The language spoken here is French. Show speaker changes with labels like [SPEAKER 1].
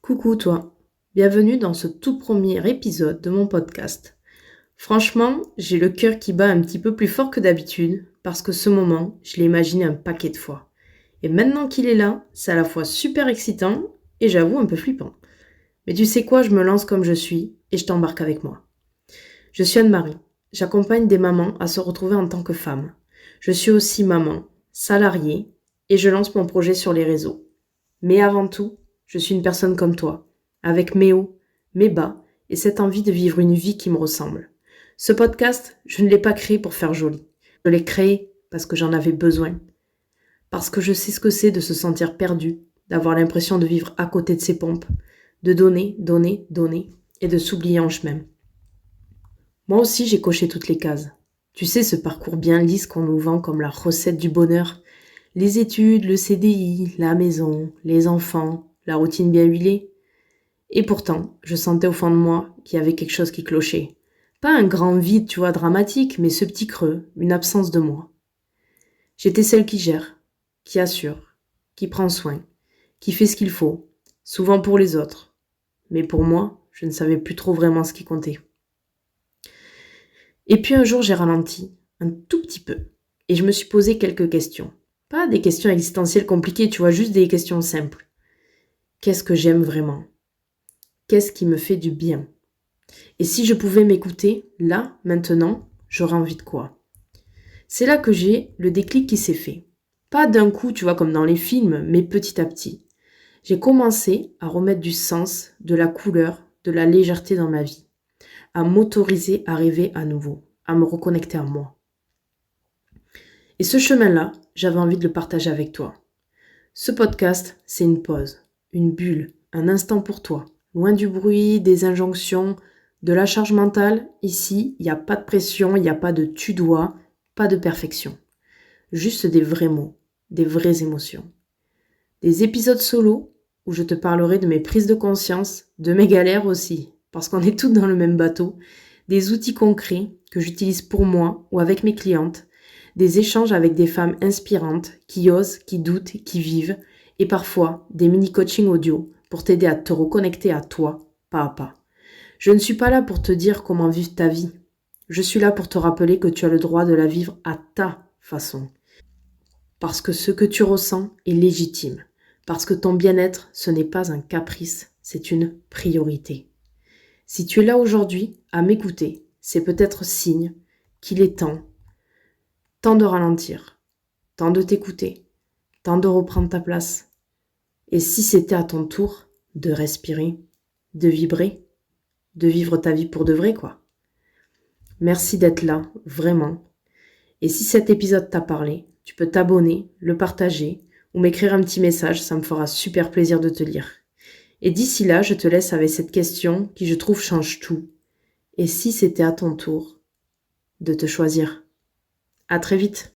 [SPEAKER 1] Coucou toi, bienvenue dans ce tout premier épisode de mon podcast. Franchement, j'ai le cœur qui bat un petit peu plus fort que d'habitude parce que ce moment, je l'ai imaginé un paquet de fois. Et maintenant qu'il est là, c'est à la fois super excitant et j'avoue un peu flippant. Mais tu sais quoi, je me lance comme je suis et je t'embarque avec moi. Je suis Anne-Marie, j'accompagne des mamans à se retrouver en tant que femme. Je suis aussi maman, salariée et je lance mon projet sur les réseaux. Mais avant tout, je suis une personne comme toi, avec mes hauts, mes bas et cette envie de vivre une vie qui me ressemble. Ce podcast, je ne l'ai pas créé pour faire joli. Je l'ai créé parce que j'en avais besoin. Parce que je sais ce que c'est de se sentir perdu, d'avoir l'impression de vivre à côté de ses pompes, de donner, donner, donner et de s'oublier en chemin. Moi aussi, j'ai coché toutes les cases. Tu sais, ce parcours bien lisse qu'on nous vend comme la recette du bonheur. Les études, le CDI, la maison, les enfants, la routine bien huilée. Et pourtant, je sentais au fond de moi qu'il y avait quelque chose qui clochait. Pas un grand vide, tu vois, dramatique, mais ce petit creux, une absence de moi. J'étais celle qui gère, qui assure, qui prend soin, qui fait ce qu'il faut, souvent pour les autres. Mais pour moi, je ne savais plus trop vraiment ce qui comptait. Et puis un jour, j'ai ralenti, un tout petit peu, et je me suis posé quelques questions. Pas des questions existentielles compliquées, tu vois, juste des questions simples. Qu'est-ce que j'aime vraiment ? Qu'est-ce qui me fait du bien ? Et si je pouvais m'écouter, là, maintenant, j'aurais envie de quoi ? C'est là que j'ai le déclic qui s'est fait. Pas d'un coup, tu vois, comme dans les films, mais petit à petit. J'ai commencé à remettre du sens, de la couleur, de la légèreté dans ma vie. À m'autoriser à rêver à nouveau, à me reconnecter à moi. Et ce chemin-là, j'avais envie de le partager avec toi. Ce podcast, c'est une pause, une bulle, un instant pour toi. Loin du bruit, des injonctions, de la charge mentale, ici, il n'y a pas de pression, il n'y a pas de tu dois, pas de perfection. Juste des vrais mots, des vraies émotions. Des épisodes solo où je te parlerai de mes prises de conscience, de mes galères aussi, parce qu'on est toutes dans le même bateau, des outils concrets que j'utilise pour moi ou avec mes clientes, des échanges avec des femmes inspirantes qui osent, qui doutent, qui vivent, et parfois des mini-coachings audio pour t'aider à te reconnecter à toi, pas à pas. Je ne suis pas là pour te dire comment vivre ta vie. Je suis là pour te rappeler que tu as le droit de la vivre à ta façon. Parce que ce que tu ressens est légitime. Parce que ton bien-être, ce n'est pas un caprice, c'est une priorité. Si tu es là aujourd'hui à m'écouter, c'est peut-être signe qu'il est temps de ralentir, temps de t'écouter, temps de reprendre ta place. Et si c'était à ton tour de respirer, de vibrer, de vivre ta vie pour de vrai, quoi. Merci d'être là, vraiment. Et si cet épisode t'a parlé, tu peux t'abonner, le partager ou m'écrire un petit message, ça me fera super plaisir de te lire. Et d'ici là, je te laisse avec cette question qui, je trouve, change tout. Et si c'était à ton tour de te choisir ? À très vite.